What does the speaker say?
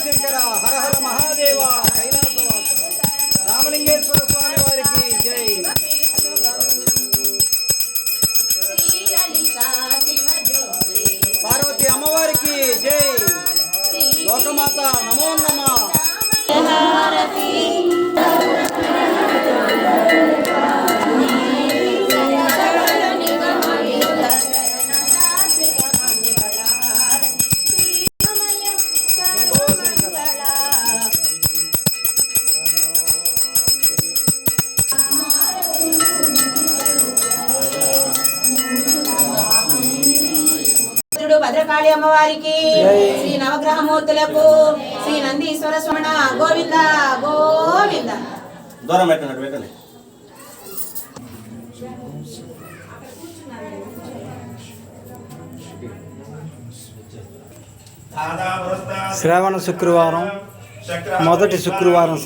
శంకర హర హర మహాదేవ కైలాసవాస రామలింగేశ్వర స్వామి వారికి జై. పార్వతి అమ్మవారికి జై. లోకమాత నమో నమః. భద్రకాళి అమ్మవారికి, శ్రీ నవగ్రహమూర్తులకు, శ్రీ నందీశ్వర స్వామి గోవింద గోవింద. దూరం పెట్టండి పెట్టండి. శ్రావణ శుక్రవారం మొదటి శుక్రవారం